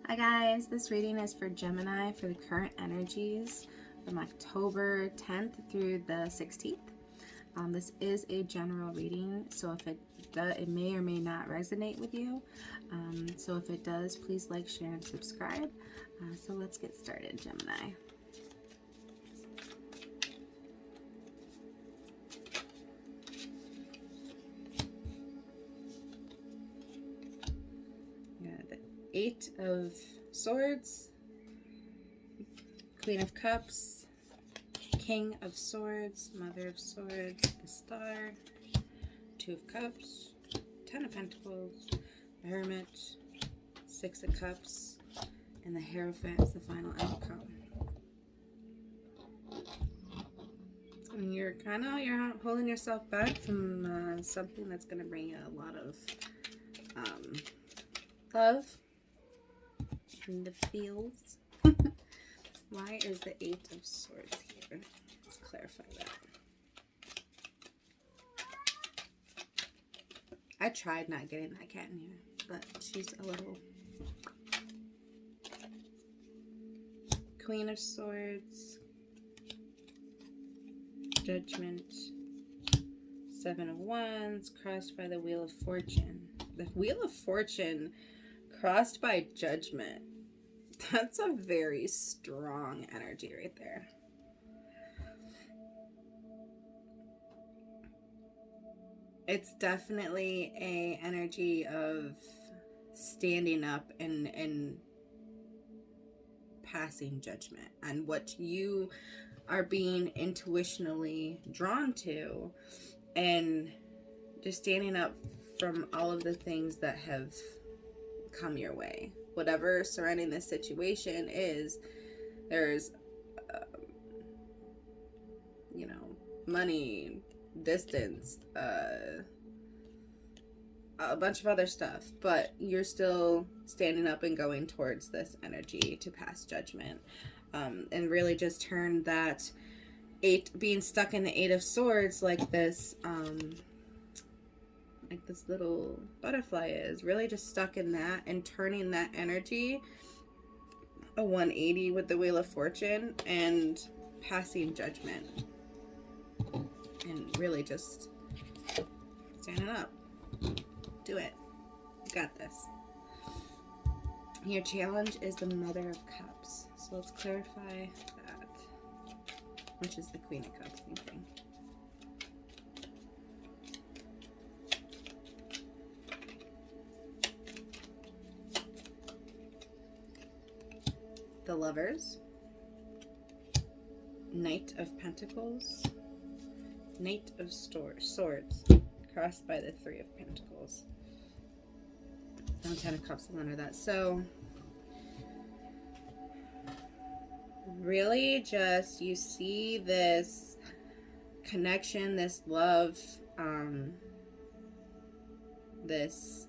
Hi guys, this reading is for Gemini for the current energies from October 10th through the 16th. This is a general reading, so if it may or may not resonate with you. So if it does, please like, share, and subscribe. So let's get started, Gemini. Eight of Swords, Queen of Cups, King of Swords, Mother of Swords, the Star, Two of Cups, Ten of Pentacles, the Hermit, Six of Cups, and the Hierophant is the final outcome. And you're holding yourself back from something that's going to bring you a lot of love in the feels. Why is the Eight of Swords here? Let's clarify that. I tried not getting that cat in here, but she's a little... Queen of Swords, Judgment, Seven of Wands, crossed by the Wheel of Fortune. The Wheel of Fortune crossed by Judgment. That's a very strong energy right there. It's definitely a energy of standing up and passing judgment on what you are being intuitionally drawn to, and just standing up from all of the things that have come your way. Whatever surrounding this situation is, there's money, distance, a bunch of other stuff, but you're still standing up and going towards this energy to pass judgment, and really just turn that being stuck in the Eight of Swords like this little butterfly is, really just stuck in that, and turning that energy a 180 with the Wheel of Fortune and passing judgment, and really just standing up. Do it. You got this. Your challenge is the Mother of Cups, so let's clarify that, which is the Queen of Cups, same thing. The Lovers, Knight of Pentacles, Knight of Swords, crossed by the Three of Pentacles, and Ten of Cups under that. So really just, you see this connection, this love, this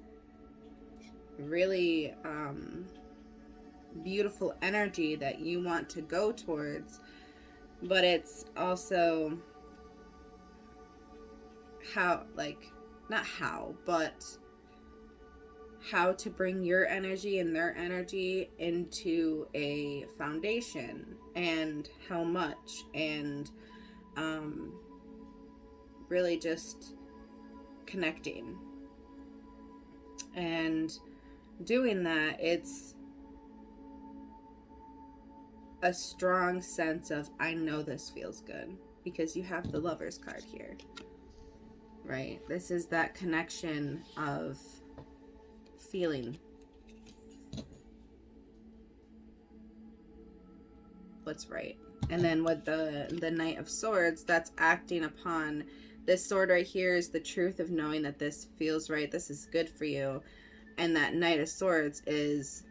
really beautiful energy that you want to go towards, but it's also how to bring your energy and their energy into a foundation, and how much, and really just connecting and doing that. It's a strong sense of, I know this feels good, because you have the Lovers card here, right? This is that connection of feeling what's right. And then with the Knight of Swords, that's acting upon this sword right here, is the truth of knowing that this feels right, this is good for you. And that Knight of Swords is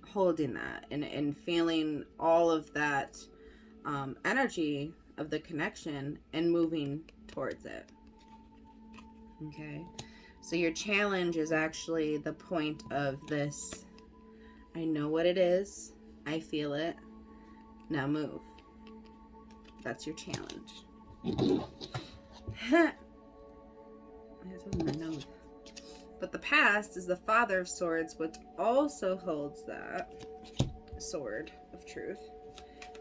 holding that and feeling all of that energy of the connection and moving towards it. Okay, so your challenge is actually the point of this. I know what it is, I feel it, now move. That's your challenge. I have something in my nose. But the past is the Father of Swords, which also holds that sword of truth.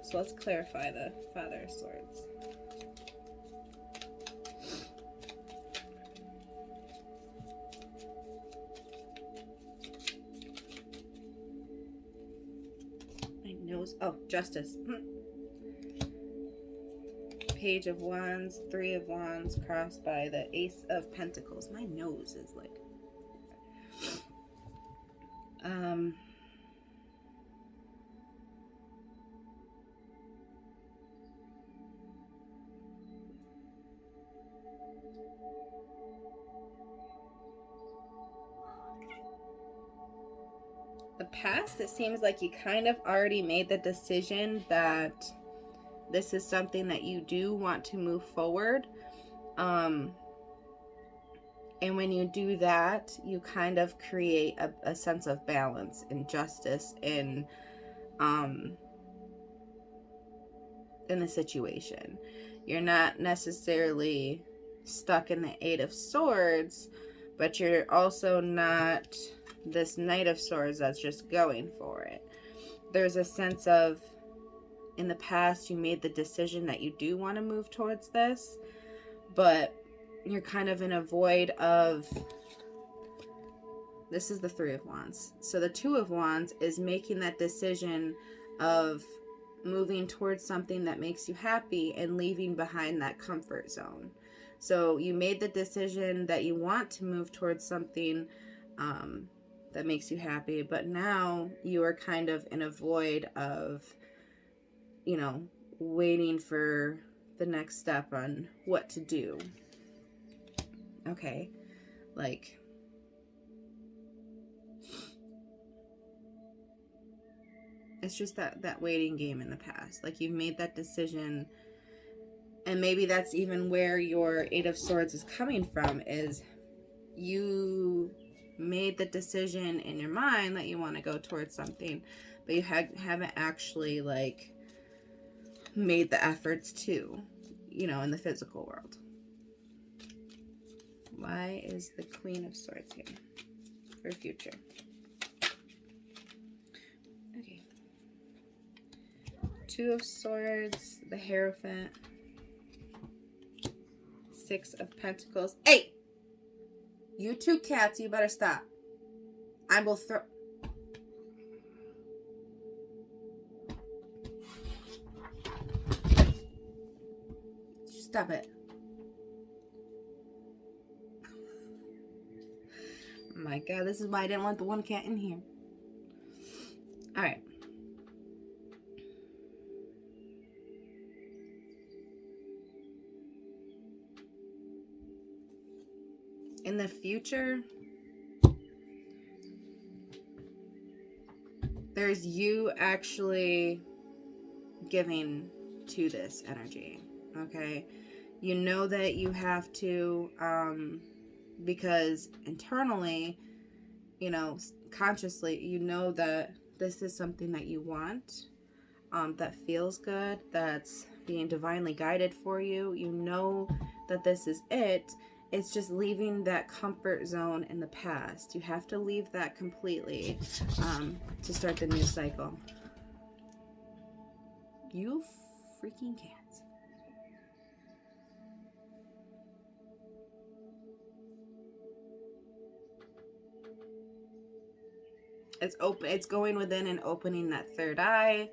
So let's clarify the Father of Swords. My nose. Oh, Justice. Page of Wands, Three of Wands, crossed by the Ace of Pentacles. My nose is like... the past, it seems like you kind of already made the decision that this is something that you do want to move forward. And when you do that, you kind of create a sense of balance and justice in the situation. You're not necessarily stuck in the Eight of Swords, but you're also not this Knight of Swords that's just going for it. There's a sense of, in the past, you made the decision that you do want to move towards this, but you're kind of in a void of... This is the Three of Wands. So the Two of Wands is making that decision of moving towards something that makes you happy and leaving behind that comfort zone. So you made the decision that you want to move towards something that makes you happy, but now you are kind of in a void of, you know, waiting for the next step on what to do. Okay, like... it's just that waiting game in the past. Like, you've made that decision, and maybe that's even where your Eight of Swords is coming from, is you made the decision in your mind that you want to go towards something, but you haven't actually, like, made the efforts to, you know, in the physical world. Why is the Queen of Swords here for future? Okay. Two of Swords, the Hierophant, Six of Pentacles. Hey! You two cats, you better stop. I will throw... Stop it. Oh my God, this is why I didn't want the one cat in here. Alright. In the future, there's you actually giving to this energy, okay? You know that you have to, because internally, you know, consciously, you know that this is something that you want, that feels good, that's being divinely guided for you. You know that this is it. It's just leaving that comfort zone in the past. You have to leave that completely to start the new cycle. You freaking cats. It's open. It's going within and opening that third eye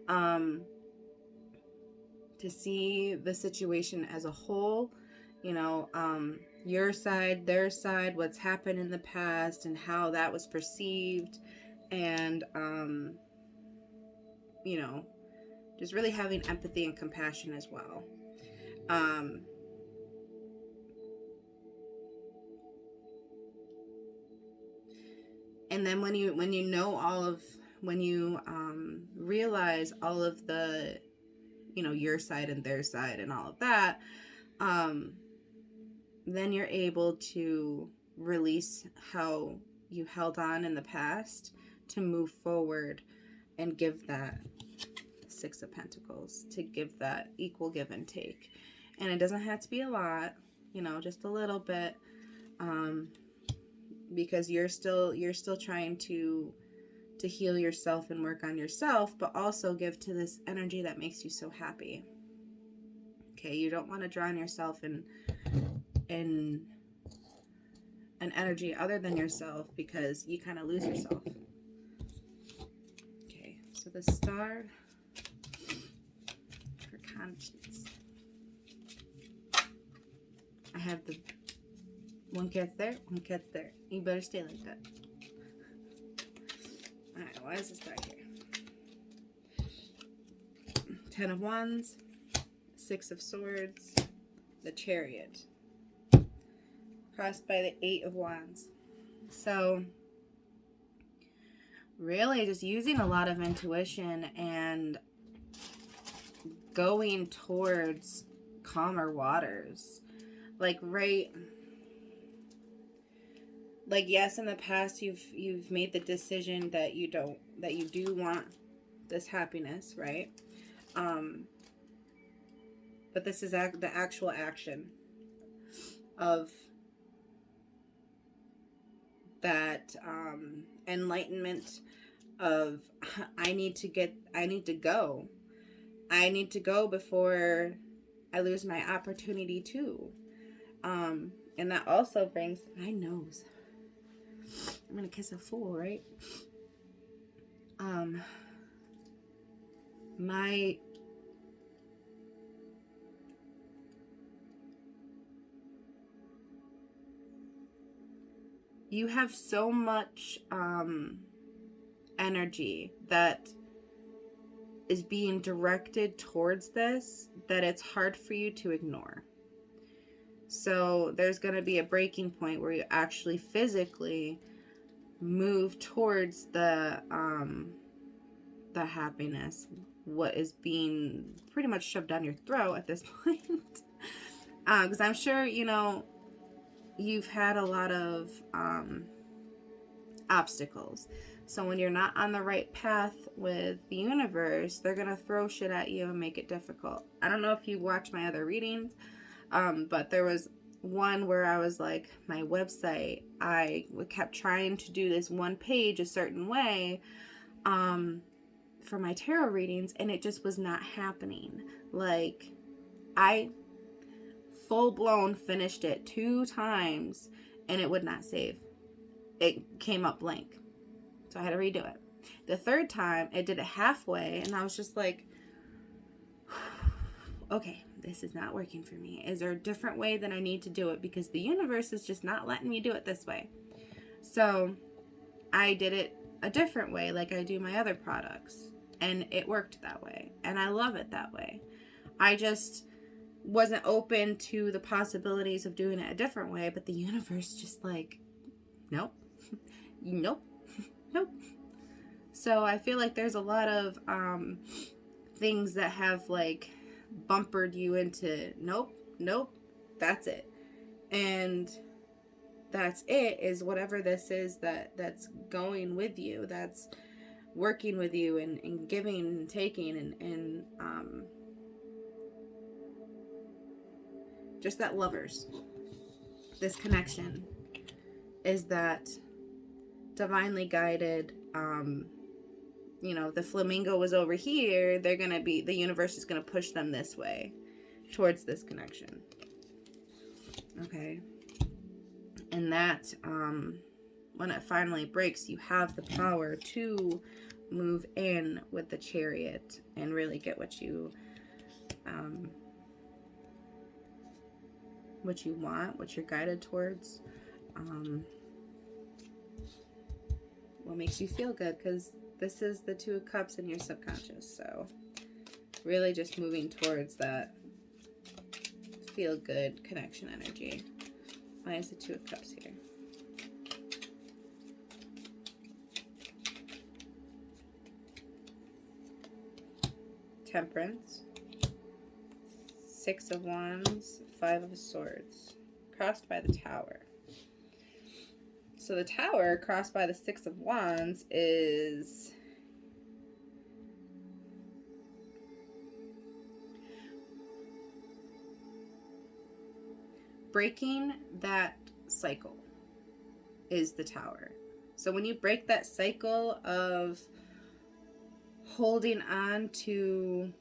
to see the situation as a whole. You know, your side, their side, what's happened in the past and how that was perceived. And, you know, just really having empathy and compassion as well. And then when you know all of, when you realize all of the, you know, your side and their side and all of that, then you're able to release how you held on in the past to move forward and give that Six of Pentacles, to give that equal give and take. And it doesn't have to be a lot, you know, just a little bit. because you're still trying to heal yourself and work on yourself, but also give to this energy that makes you so happy. Okay, you don't want to drown yourself in an energy other than yourself, because you kind of lose yourself. Okay, so the star for conscience. I have the one cat's there, one cat's there. You better stay like that. Alright, why is the star here? 10 of Wands, 6 of Swords, the Chariot, crossed by the 8 of Wands. So really just using a lot of intuition and going towards calmer waters. Like yes, in the past you've made the decision that you do want this happiness, right? But this is the actual action of that enlightenment of I need to go before I lose my opportunity too. And that also brings my nose. I'm gonna kiss a fool, right? You have so much energy that is being directed towards this that it's hard for you to ignore. So there's going to be a breaking point where you actually physically move towards the happiness, what is being pretty much shoved down your throat at this point. Because I'm sure, you've had a lot of obstacles. So when you're not on the right path with the universe, they're going to throw shit at you and make it difficult. I don't know if you watched my other readings, but there was one where I was like, my website, I kept trying to do this one page a certain way for my tarot readings, and it just was not happening. Like, I full-blown finished it 2 times, and it would not save. It came up blank. So I had to redo it. The 3rd time, it did it halfway, and I was just like, okay, this is not working for me. Is there a different way that I need to do it? Because the universe is just not letting me do it this way. So I did it a different way, like I do my other products. And it worked that way. And I love it that way. I just wasn't open to the possibilities of doing it a different way. But the universe just like, nope, nope, nope. So I feel like there's a lot of things that have like bumpered you into nope, that's it. And that's it, is whatever this is that's going with you, that's working with you and giving and taking and just that lovers, this connection is that divinely guided. The flamingo was over here, the universe is going to push them this way towards this connection. Okay. And that, when it finally breaks, you have the power to move in with the Chariot and really get what you want, what you're guided towards, what makes you feel good, because this is the 2 of Cups in your subconscious. So really just moving towards that feel good connection energy. Why is the 2 of Cups here? Temperance, 6 of Wands, 5 of Swords, crossed by the Tower. So the Tower crossed by the 6 of Wands is breaking that cycle. is the Tower. So when you break that cycle of holding on to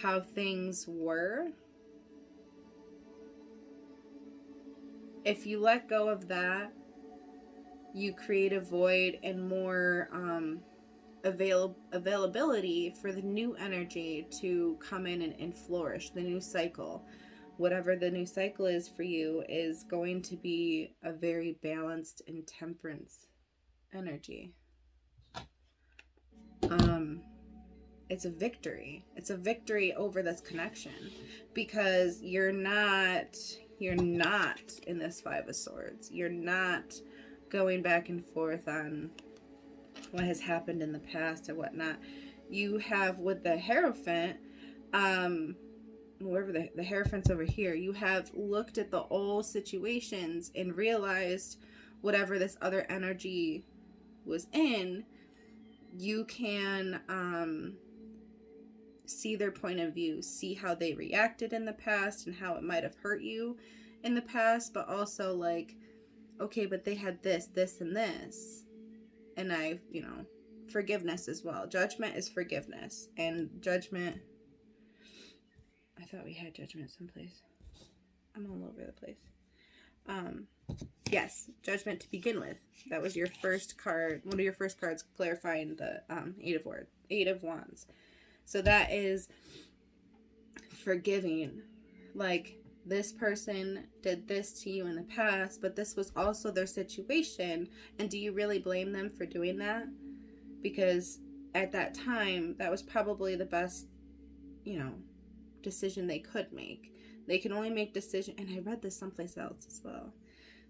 how things were, if you let go of that, you create a void and more availability for the new energy to come in and flourish. The new cycle, whatever the new cycle is for you, is going to be a very balanced and temperance energy. It's a victory. It's a victory over this connection, because you're not in this Five of Swords. You're not going back and forth on what has happened in the past or whatnot. You have, with the Hierophant, wherever the Hierophant's over here, you have looked at the old situations and realized whatever this other energy was in, you can see their point of view, see how they reacted in the past and how it might have hurt you in the past, but also like, okay, but they had this, and this. And forgiveness as well. Judgment is forgiveness. And judgment, I thought we had judgment someplace. I'm all over the place. Yes, judgment to begin with. That was your first card, one of your first cards clarifying the Eight of Wands. So that is forgiving. Like, this person did this to you in the past, but this was also their situation. And do you really blame them for doing that? Because at that time, that was probably the best, decision they could make. They can only make decisions, and I read this someplace else as well.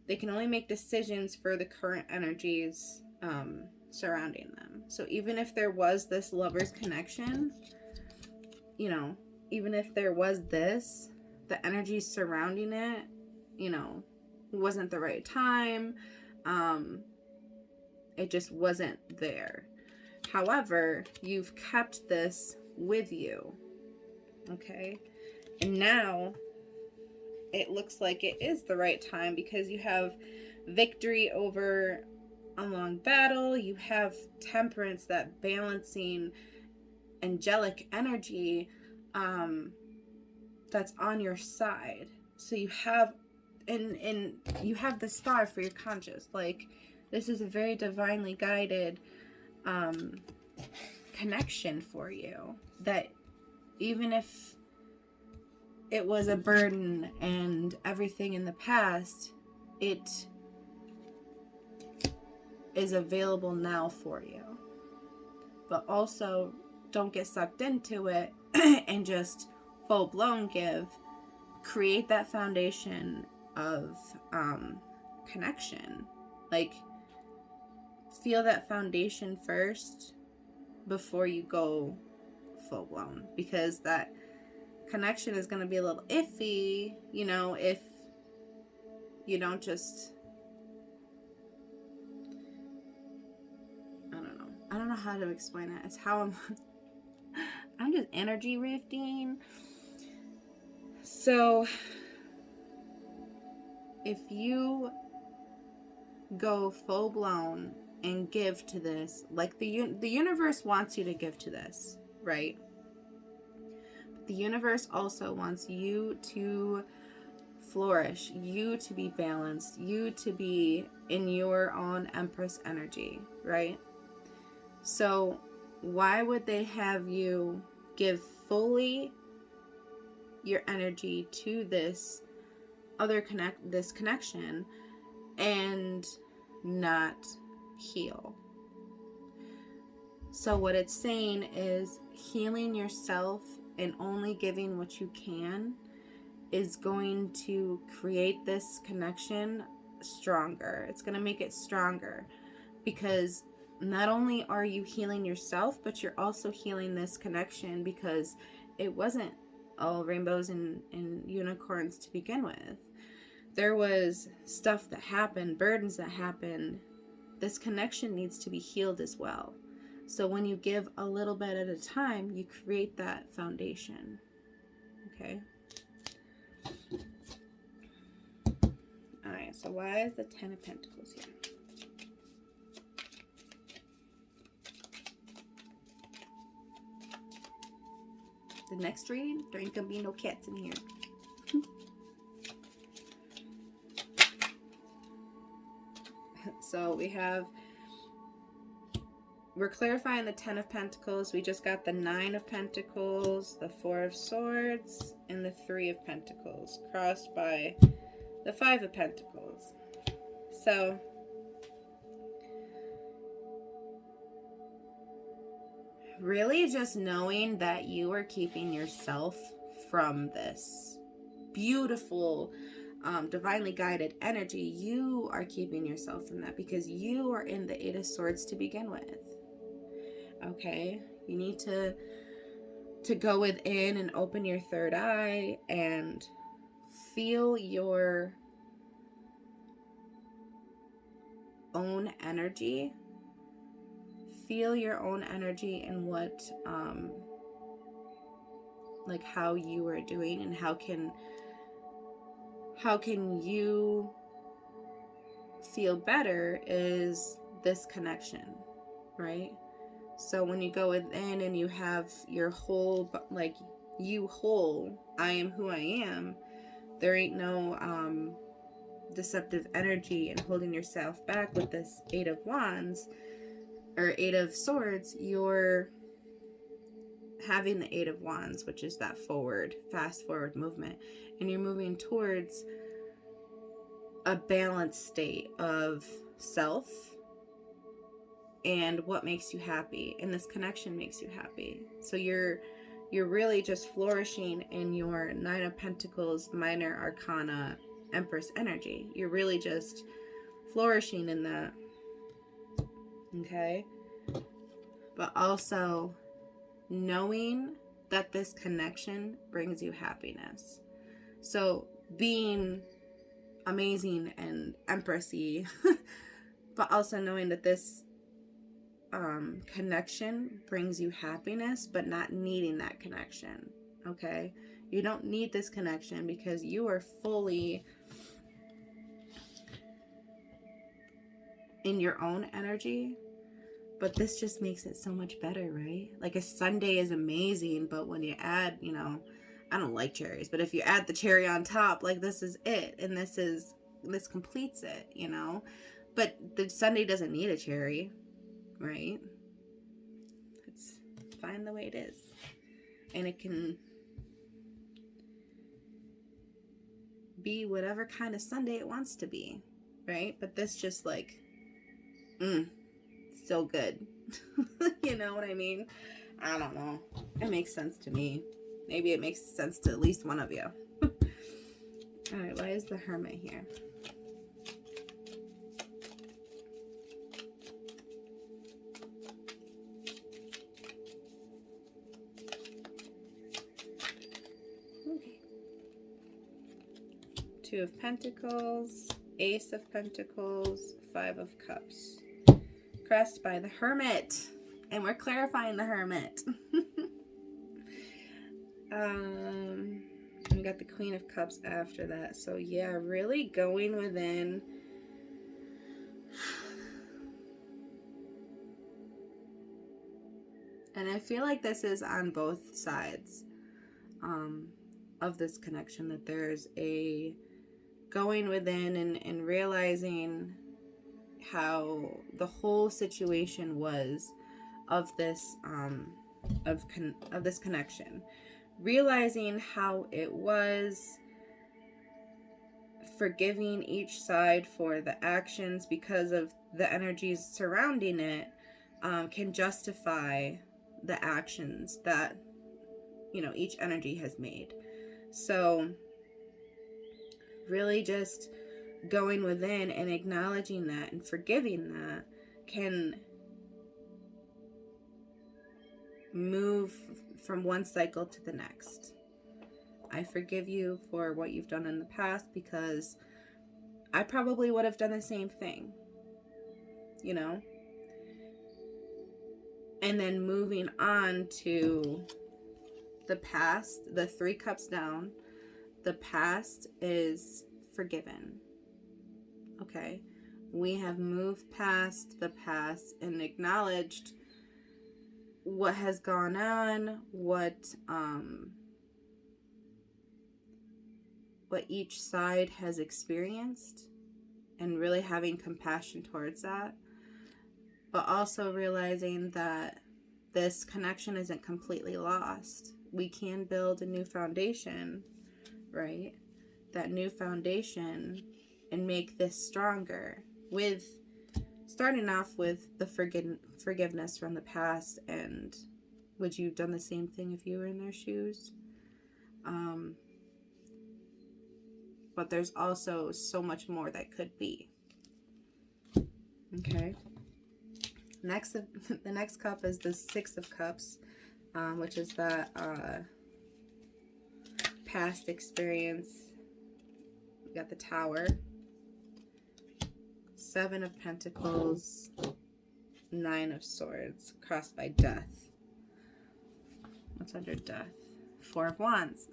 They can only make decisions for the current energies surrounding them. So even if there was this lover's connection, even if there was this, the energy surrounding it, wasn't the right time. It just wasn't there. However, you've kept this with you. Okay? And now it looks like it is the right time, because you have victory over a long battle. You have temperance, that balancing angelic energy that's on your side. So you have and you have the star for your conscious. Like, this is a very divinely guided connection for you, that even if it was a burden and everything in the past, it is available now for you. But also, don't get sucked into it and just full-blown give. Create that foundation of connection. Like, feel that foundation first before you go full-blown, because that connection is going to be a little iffy, if you don't just, I don't know how to explain it. It's how I'm just energy rifting. So if you go full-blown and give to this, like the universe wants you to give to this, right? But the universe also wants you to flourish, you to be balanced, you to be in your own Empress energy, right? So why would they have you give fully your energy to this other connection and not heal? So what it's saying is, healing yourself and only giving what you can is going to create this connection stronger. It's going to make it stronger, because not only are you healing yourself, but you're also healing this connection, because it wasn't all rainbows and unicorns to begin with. There was stuff that happened, burdens that happened. This connection needs to be healed as well. So when you give a little bit at a time, you create that foundation. Okay? Alright, so why is the Ten of Pentacles here? The next reading, there ain't gonna be no cats in here. So we're clarifying the 10 of Pentacles. We just got the 9 of Pentacles, the 4 of Swords, and the 3 of Pentacles, crossed by the 5 of Pentacles. So really just knowing that you are keeping yourself from this beautiful, divinely guided energy. You are keeping yourself from that because you are in the 8 of Swords to begin with. Okay? You need to go within and open your third eye and feel your own energy. Feel your own energy and what, like how you are doing, and how can you feel better is this connection, right? So when you go within and you have your whole, like you whole, I am who I am, there ain't no deceptive energy and holding yourself back with this 8 of Wands or 8 of Swords. You're having the 8 of Wands, which is that fast forward movement, and you're moving towards a balanced state of self and what makes you happy, and this connection makes you happy. So you're really just flourishing in your 9 of Pentacles, Minor Arcana, Empress energy. You're really just flourishing in that. Okay? But also knowing that this connection brings you happiness. So being amazing and empressy, but also knowing that this connection brings you happiness, but not needing that connection. Okay? You don't need this connection because you are fully in your own energy. But this just makes it so much better, right? Like a sundae is amazing, but when you add, I don't like cherries, but if you add the cherry on top, like this is it, and this completes it, But the sundae doesn't need a cherry, right? It's fine the way it is. And it can be whatever kind of sundae it wants to be, right? But this just like, so good. You know what I mean? I don't know. It makes sense to me. Maybe it makes sense to at least one of you. Alright, why is the Hermit here? Okay. 2 of Pentacles, Ace of Pentacles, 5 of Cups. Crossed by the Hermit. And we're clarifying the Hermit. We got the Queen of Cups after that. So yeah, really going within. And I feel like this is on both sides of this connection, that there's a going within and realizing how the whole situation was of this of this connection, realizing how it was, forgiving each side for the actions because of the energies surrounding it, can justify the actions that each energy has made. So really just going within and acknowledging that and forgiving that can move from one cycle to the next. I forgive you for what you've done in the past because I probably would have done the same thing, And then moving on to the past, the 3 cups down, the past is forgiven. Okay? We have moved past the past and acknowledged what has gone on, what each side has experienced, and really having compassion towards that, but also realizing that this connection isn't completely lost. We can build a new foundation, right? That new foundation, and make this stronger, with starting off with the forgiveness from the past. And would you have done the same thing if you were in their shoes? But there's also so much more that could be. Okay. The next cup is the Six of Cups, which is that past experience. We got the Tower, Seven of Pentacles, Nine of Swords, crossed by Death. What's under Death? Four of Wands.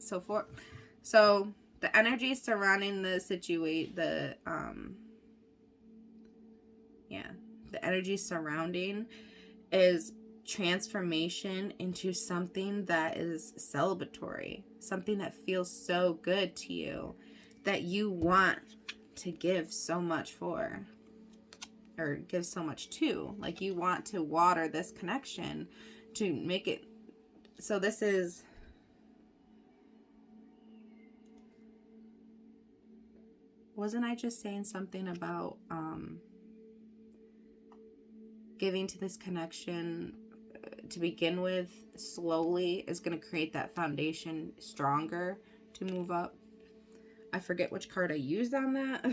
So the energy surrounding the situation, the energy surrounding is transformation into something that is celebratory, something that feels so good to you, that you want to give so much for, or give so much to. Like, you want to water this connection to make it. So this is, wasn't I just saying something about giving to this connection to begin with slowly is going to create that foundation stronger to move up? I forget which card I used on that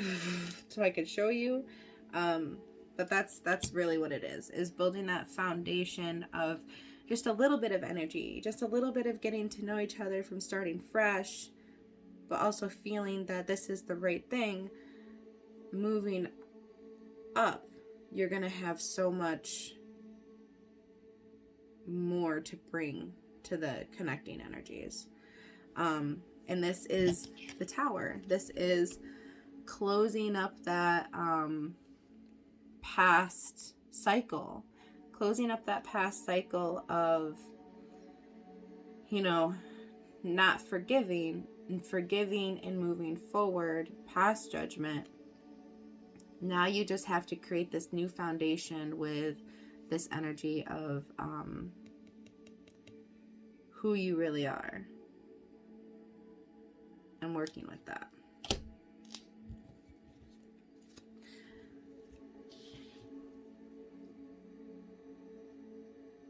so I could show you. But that's really what it is building that foundation of just a little bit of energy, just a little bit of getting to know each other from starting fresh, but also feeling that this is the right thing. Moving up, you're going to have so much more to bring to the connecting energies. And this is the Tower. This is closing up that past cycle. Closing up that past cycle of, not forgiving and moving forward past judgment. Now you just have to create this new foundation with this energy of who you really are, and working with that.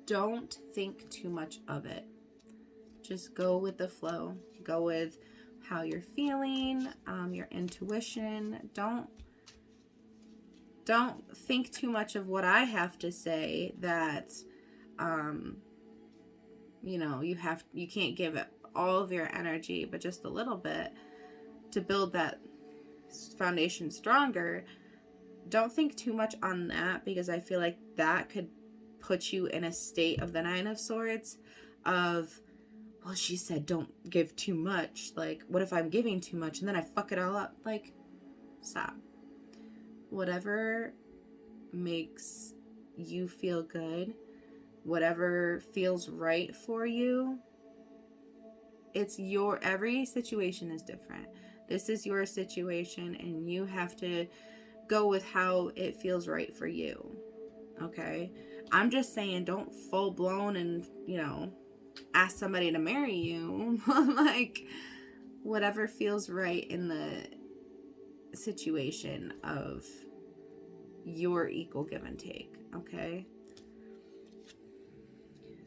Don't think too much of it. Just go with the flow. Go with how you're feeling, your intuition. Don't think too much of what I have to say, that you can't give it all of your energy, but just a little bit to build that foundation stronger. Don't think too much on that, because I feel like that could put you in a state of the Nine of Swords of, well, she said don't give too much. Like, what if I'm giving too much and then I fuck it all up? Like, stop. Whatever makes you feel good, whatever feels right for you, every situation is different. This is your situation, and you have to go with how it feels right for you. Okay? I'm just saying, don't full blown and, ask somebody to marry you. Like, whatever feels right in the situation of your equal give and take. Okay?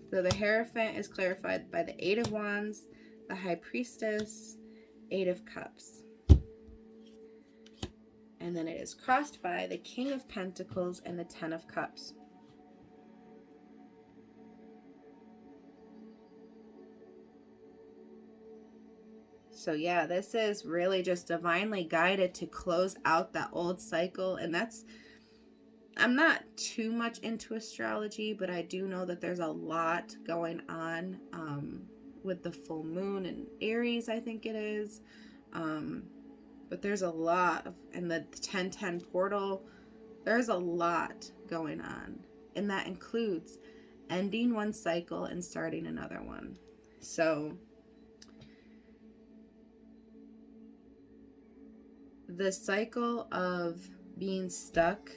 So the Hierophant is clarified by the Eight of Wands, the High Priestess, Eight of Cups. And then it is crossed by the King of Pentacles and the Ten of Cups. So yeah, this is really just divinely guided to close out that old cycle. And I'm not too much into astrology, but I do know that there's a lot going on with the full moon in Aries, I think it is. But there's a lot in the 1010 portal. There's a lot going on. And that includes ending one cycle and starting another one. So the cycle of being stuck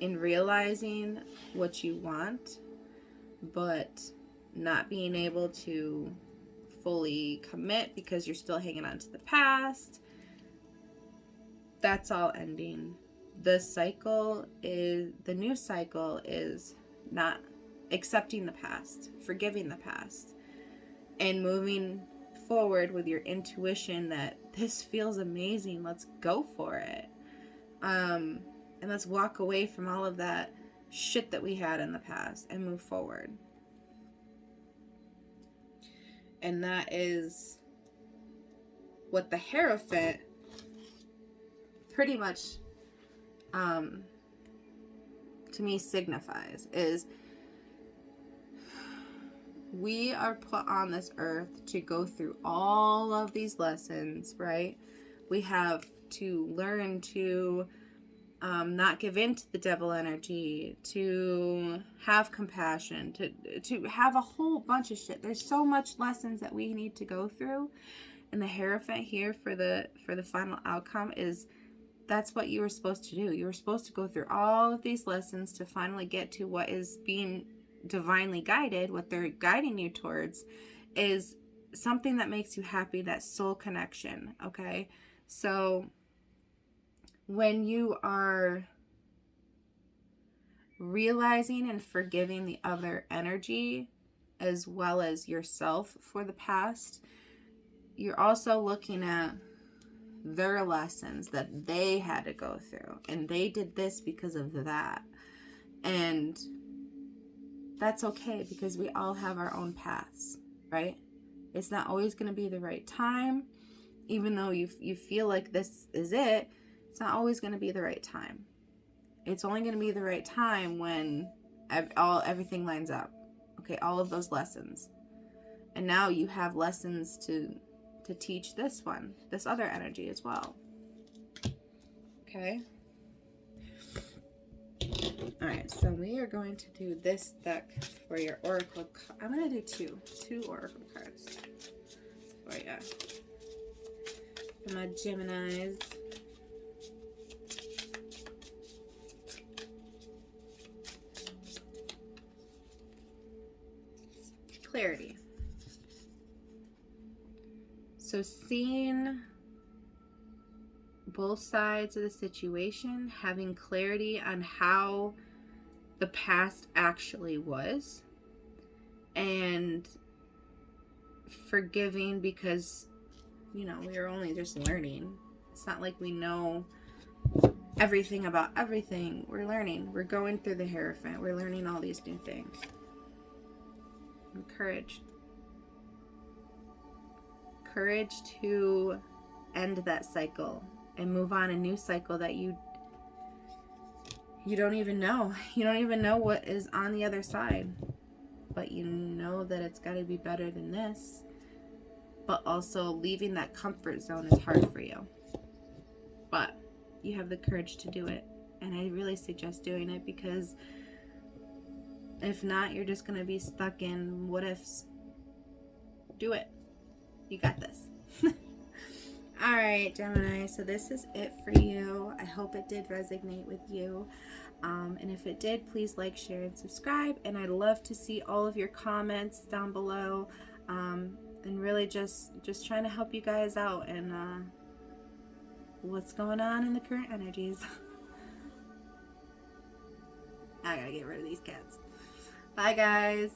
in realizing what you want, but not being able to fully commit because you're still hanging on to the past, that's all ending. The new cycle is not accepting the past, forgiving the past, and moving forward with your intuition that this feels amazing, let's go for it. And let's walk away from all of that shit that we had in the past and move forward. And that is what the Hierophant pretty much to me signifies, is we are put on this earth to go through all of these lessons, right? We have to learn to not give in to the devil energy, to have compassion, to have a whole bunch of shit. There's so much lessons that we need to go through, and the Hierophant here for the final outcome is that's what you were supposed to do. You were supposed to go through all of these lessons to finally get to what is being divinely guided. What they're guiding you towards is something that makes you happy, that soul connection. Okay, so when you are realizing and forgiving the other energy as well as yourself for the past, you're also looking at their lessons that they had to go through, and they did this because of that. And that's okay, because we all have our own paths, right? It's not always going to be the right time. Even though you feel like this is it, it's not always going to be the right time. It's only going to be the right time when everything lines up. Okay, all of those lessons. And now you have lessons to teach this other energy as well. Okay? Alright, so we are going to do this deck for your oracle. I'm going to do two oracle cards for you. For my Geminis. Clarity. So seeing both sides of the situation, having clarity on how the past actually was, and forgiving because, we are only just learning. It's not like we know everything about everything. We're learning. We're going through the Hierophant. We're learning all these new things. And courage. Courage to end that cycle and move on a new cycle that you don't even know. You don't even know what is on the other side. But you know that it's got to be better than this. But also leaving that comfort zone is hard for you. But you have the courage to do it. And I really suggest doing it, because if not, you're just going to be stuck in what ifs. Do it. You got this. Alright, Gemini, so this is it for you. I hope it did resonate with you. And if it did, please like, share, and subscribe. And I'd love to see all of your comments down below. And really just trying to help you guys out and what's going on in the current energies. I gotta get rid of these cats. Bye, guys.